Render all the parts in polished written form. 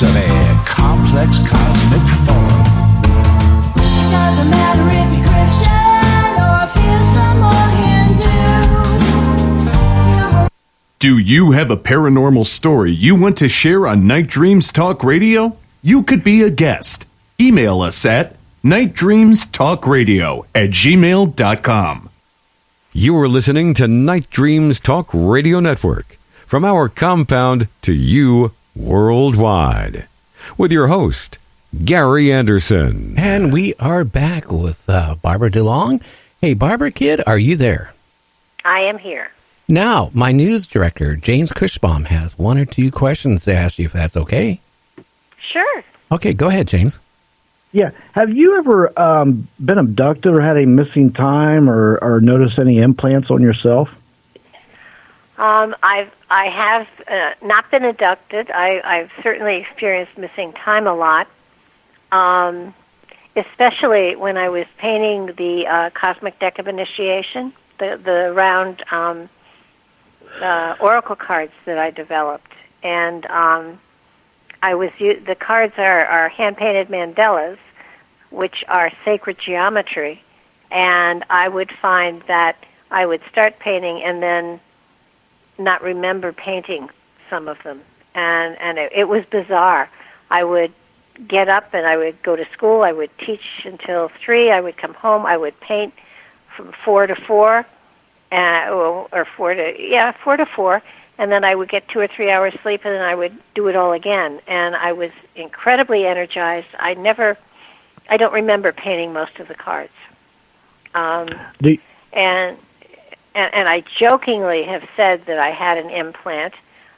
of a complex cosmic form. It doesn't matter if you're Christian or if Islam or Hindu. Do you have a paranormal story you want to share on Night Dreams Talk Radio? You could be a guest. Email us at nightdreamstalkradio@gmail.com. You're listening to Night Dreams Talk Radio Network, from our compound to you worldwide, with your host, Gary Anderson. And we are back with Barbara Delong. Hey, Barbara, kid, are you there? I am here. Now, my news director, James Kirschbaum, has one or two questions to ask you, if that's okay. Sure. Okay, go ahead, James. Yeah. Have you ever been abducted or had a missing time or noticed any implants on yourself? I have not been abducted. I've certainly experienced missing time a lot, especially when I was painting the Cosmic Deck of Initiation, the round oracle cards that I developed. And the cards are hand-painted mandalas, which are sacred geometry, and I would find that I would start painting and then not remember painting some of them, and it was bizarre. I would get up and I would go to school. I would teach until 3. I would come home. I would paint from 4 to 4, or 4 to 4. And then I would get 2 or 3 hours sleep, and then I would do it all again. And I was incredibly energized. I don't remember painting most of the cards. And I jokingly have said that I had an implant.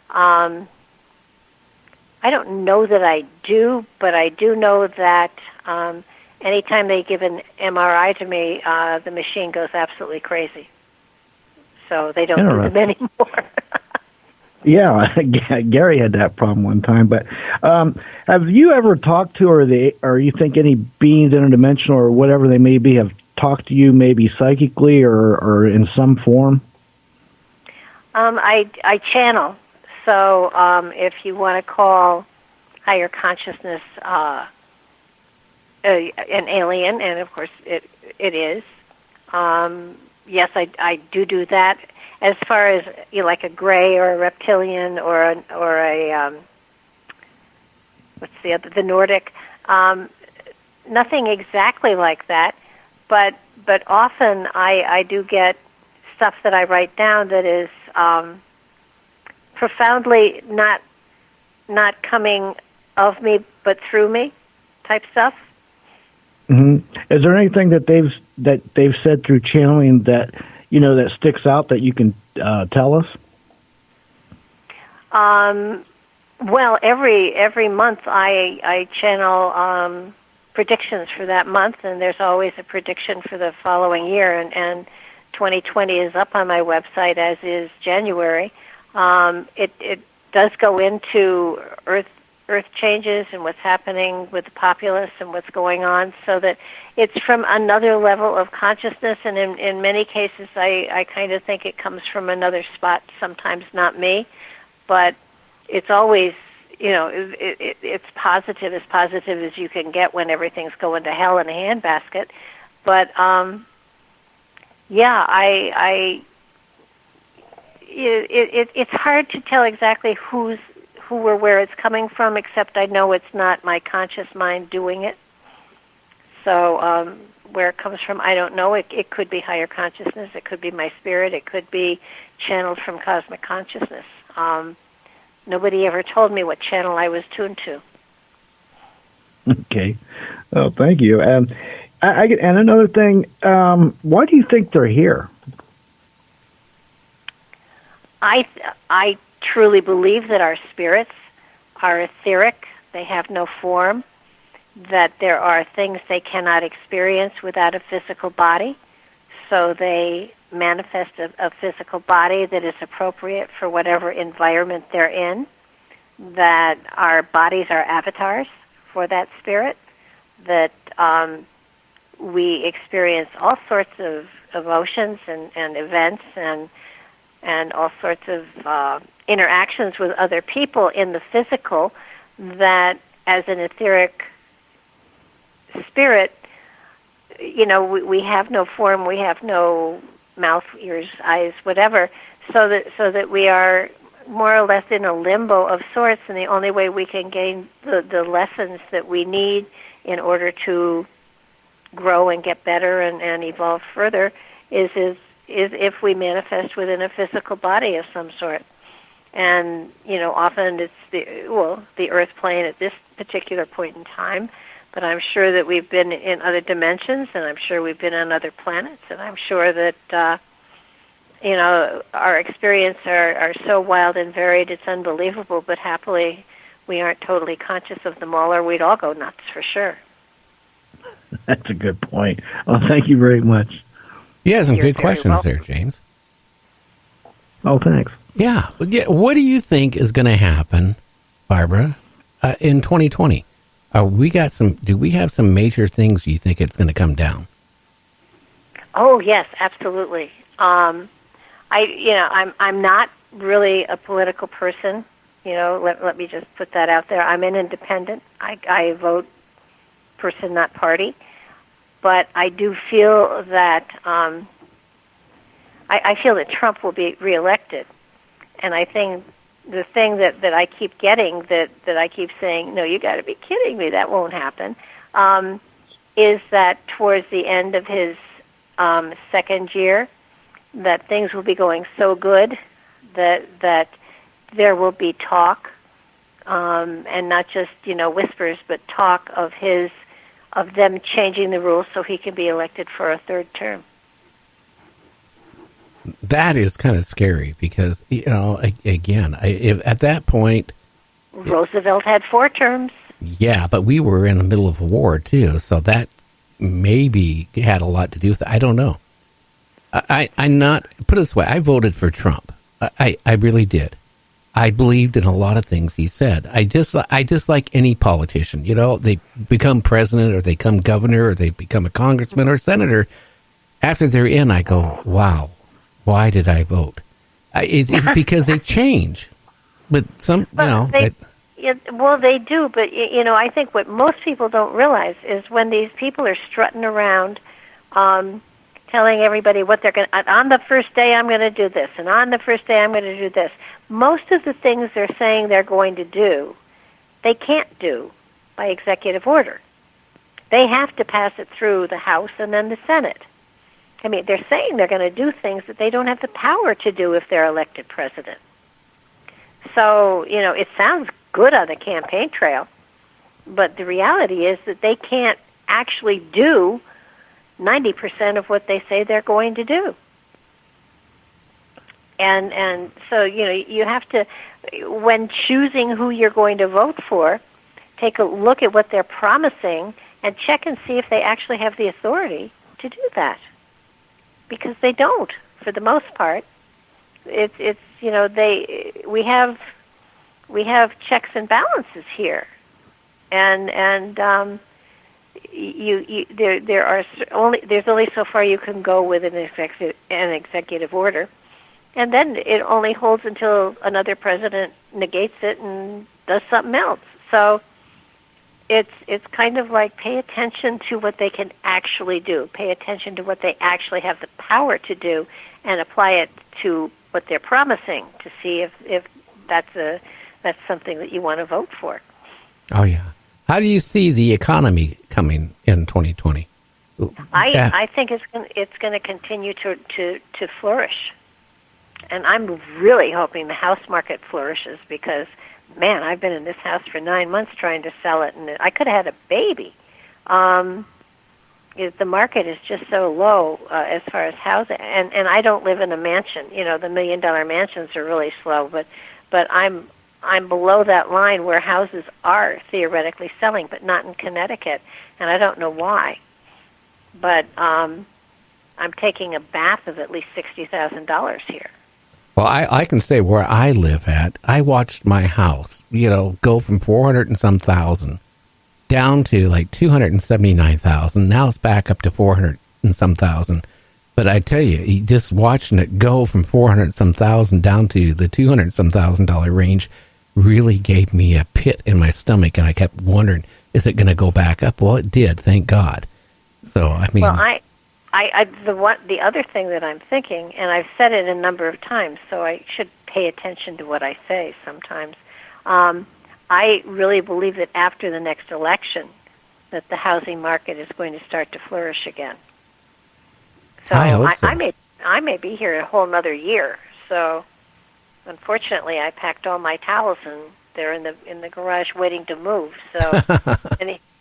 I don't know that I do, but I do know that anytime they give an MRI to me, the machine goes absolutely crazy. So they don't do them anymore. Yeah, Gary had that problem one time. But have you ever talked to, or you think any beings, interdimensional, or whatever they may be, have talked to you maybe psychically or in some form? I channel. So if you want to call higher consciousness an alien, and of course it is, yes, I do that. As far as like a gray or a reptilian or a what's the other, the Nordic, nothing exactly like that, but often I do get stuff that I write down that is profoundly not coming of me but through me type stuff. Mm-hmm. Is there anything that they've said through channeling that that sticks out that you can tell us? Well, every month I channel predictions for that month, and there's always a prediction for the following year, and 2020 is up on my website, as is January. It does go into Earth changes and what's happening with the populace and what's going on, so that it's from another level of consciousness, and in many cases I kind of think it comes from another spot, sometimes not me, but it's always, it's positive as you can get when everything's going to hell in a handbasket. But it's hard to tell exactly who or where it's coming from, except I know it's not my conscious mind doing it. So where it comes from, I don't know. It could be higher consciousness. It could be my spirit. It could be channeled from cosmic consciousness. Nobody ever told me what channel I was tuned to. Okay. Oh, thank you. And another thing, why do you think they're here? I truly believe that our spirits are etheric. They have no form, that there are things they cannot experience without a physical body, so they manifest a physical body that is appropriate for whatever environment they're in, that our bodies are avatars for that spirit, that we experience all sorts of emotions and events and all sorts of interactions with other people in the physical that as an etheric spirit, we have no form, we have no mouth, ears, eyes, whatever, so that we are more or less in a limbo of sorts, and the only way we can gain the lessons that we need in order to grow and get better and evolve further is if we manifest within a physical body of some sort. And, often it's the earth plane at this particular point in time, but I'm sure that we've been in other dimensions, and I'm sure we've been on other planets, and I'm sure that, our experience are so wild and varied, it's unbelievable, but happily we aren't totally conscious of them all, or we'd all go nuts for sure. That's a good point. Well, thank you very much. Yeah, some You're good questions welcome. there, James. Oh, thanks. Yeah. What do you think is going to happen, Barbara, in 2020? Do we have some major things you think it's going to come down? Oh yes, absolutely. I'm not really a political person. Let me just put that out there. I'm an independent. I vote person, not party. But I do feel that I feel that Trump will be reelected, and I think the thing that I keep getting that I keep saying, no, you got to be kidding me, that won't happen, is that towards the end of his second year, that things will be going so good that there will be talk, and not just whispers, but talk of them changing the rules so he can be elected for a third term. That is kind of scary because, again, at that point... Roosevelt had 4 terms. Yeah, but we were in the middle of a war, too, so that maybe had a lot to do with it. I don't know. I'm not... Put it this way, I voted for Trump. I really did. I believed in a lot of things he said. I dislike any politician. They become president or they become governor or they become a congressman or senator. After they're in, I go, wow, why did I vote? It's because they change. But they do. But, I think what most people don't realize is when these people are strutting around telling everybody what they're going to, on the first day I'm going to do this, and on the first day I'm going to do this. Most of the things they're saying they're going to do, they can't do by executive order. They have to pass it through the House and then the Senate. I mean, they're saying they're going to do things that they don't have the power to do if they're elected president. So, it sounds good on the campaign trail, but the reality is that they can't actually do 90% of what they say they're going to do. And so, you have to, when choosing who you're going to vote for, take a look at what they're promising and check and see if they actually have the authority to do that. Because they don't, for the most part. We have checks and balances here. And there's only so far you can go with an executive order. And then it only holds until another president negates it and does something else. So it's kind of like pay attention to what they can actually do. Pay attention to what they actually have the power to do and apply it to what they're promising to see if that's something that you want to vote for. Oh, yeah. How do you see the economy coming in 2020? I think it's going to continue to flourish. And I'm really hoping the house market flourishes because, man, I've been in this house for 9 months trying to sell it, and I could have had a baby. The market is just so low as far as housing, and I don't live in a mansion. The $1 million mansions are really slow, but I'm below that line where houses are theoretically selling, but not in Connecticut, and I don't know why. But I'm taking a bath of at least $60,000 here. Well, I can say where I live at, I watched my house, go from 400 and some thousand down to like 279,000. Now it's back up to 400 and some thousand. But I tell you, just watching it go from 400 and some thousand down to the 200 and some $1,000 range, really gave me a pit in my stomach, and I kept wondering, is it going to go back up? Well, it did, thank God. So, I mean... Well, the other thing that I'm thinking, and I've said it a number of times, so I should pay attention to what I say sometimes. I really believe that after the next election, that the housing market is going to start to flourish again. So I hope so. I may be here a whole another year. So, unfortunately, I packed all my towels and they're in the garage waiting to move. So,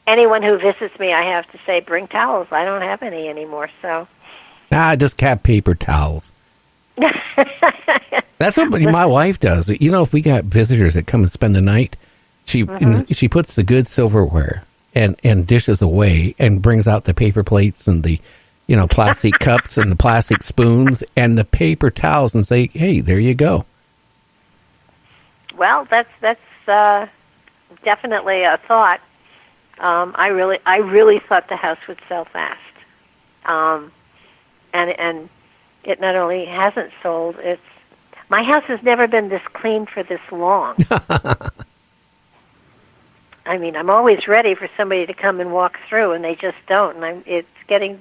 anyone who visits me, I have to say, bring towels. I don't have any anymore. So, I just have paper towels. That's what my wife does. You know, if we got visitors that come and spend the night, she puts the good silverware and dishes away and brings out the paper plates and the plastic cups and the plastic spoons and the paper towels and say, hey, there you go. Well, that's definitely a thought. I really thought the house would sell fast. And it not only hasn't sold, my house has never been this clean for this long. I mean, I'm always ready for somebody to come and walk through, and they just don't. And it's getting,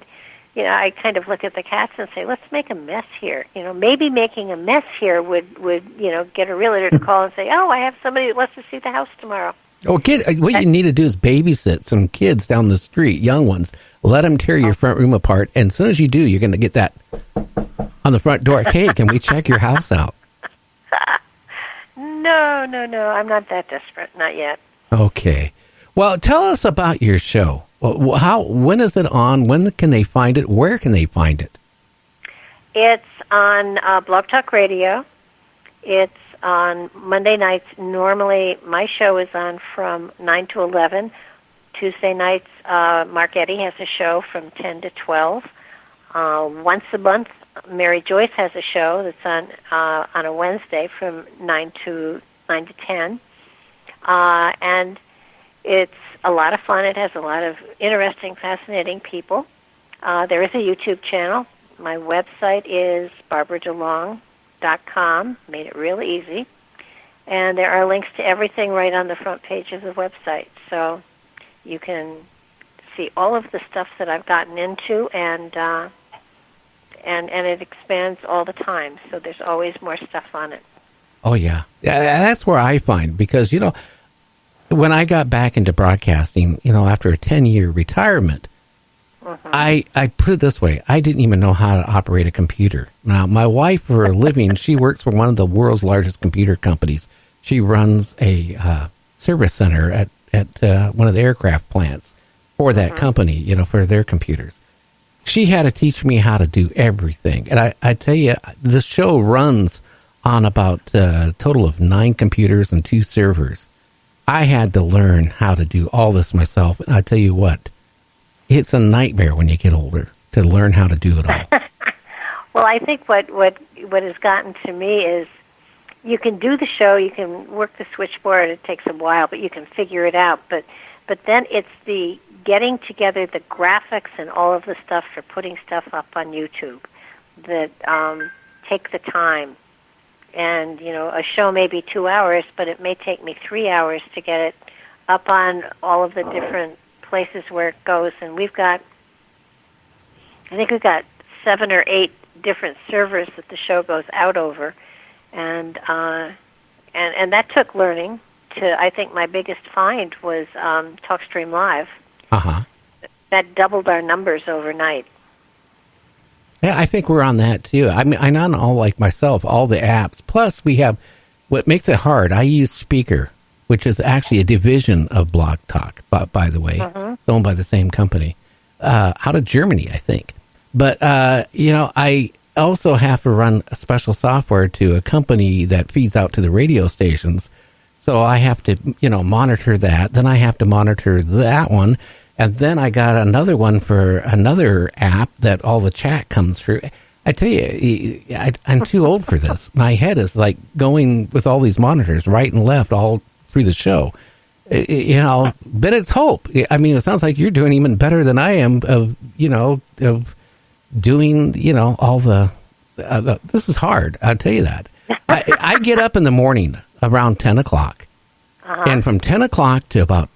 I kind of look at the cats and say, let's make a mess here. Maybe making a mess here would get a realtor to call and say, oh, I have somebody that wants to see the house tomorrow. Oh, what you need to do is babysit some kids down the street, young ones. Let them tear your front room apart, and as soon as you do, you're going to get that on the front door. Hey, can we check your house out? No. I'm not that desperate. Not yet. Okay. Well, tell us about your show. When is it on? When can they find it? Where can they find it? It's on Blog Talk Radio. It's on Monday nights. Normally, my show is on from 9 to 11. Tuesday nights, Mark Eddy has a show from 10 to 12. Once a month, Mary Joyce has a show that's on a Wednesday from 9 to 10. And it's a lot of fun. It has a lot of interesting, fascinating people. There is a YouTube channel. My website is barbaradelong.com. Made it real easy. And there are links to everything right on the front page of the website. So you can see all of the stuff that I've gotten into, and it expands all the time. So there's always more stuff on it. Oh, yeah. That's where I find, because, when I got back into broadcasting, after a 10-year retirement, I put it this way. I didn't even know how to operate a computer. Now, my wife, for a living, she works for one of the world's largest computer companies. She runs a service center at one of the aircraft plants for that company, for their computers. She had to teach me how to do everything. And I tell you, the show runs on about a total of 9 computers and 2 servers. I had to learn how to do all this myself. And I tell you what, it's a nightmare when you get older to learn how to do it all. Well, I think what has gotten to me is you can do the show, you can work the switchboard, it takes a while, but you can figure it out. But then it's the getting together the graphics and all of the stuff for putting stuff up on YouTube that take the time. And, a show may be 2 hours, but it may take me 3 hours to get it up on all of the different places where it goes. And I think we've got 7 or 8 different servers that the show goes out over. And that took learning. I think my biggest find was TalkStream Live. That doubled our numbers overnight. Yeah, I think we're on that too. I'm on all, like myself, all the apps. Plus, we have what makes it hard. I use Speaker, which is actually a division of Blog Talk, by the way. It's owned by the same company out of Germany, I think. But, I also have to run a special software to a company that feeds out to the radio stations. So I have to, monitor that. Then I have to monitor that one. And then I got another one for another app that all the chat comes through. I tell you, I'm too old for this. My head is like going with all these monitors right and left all through the show. But it's hope. I mean, it sounds like you're doing even better than I am of doing, all the this is hard. I'll tell you that. I get up in the morning around 10 o'clock And from 10 o'clock to about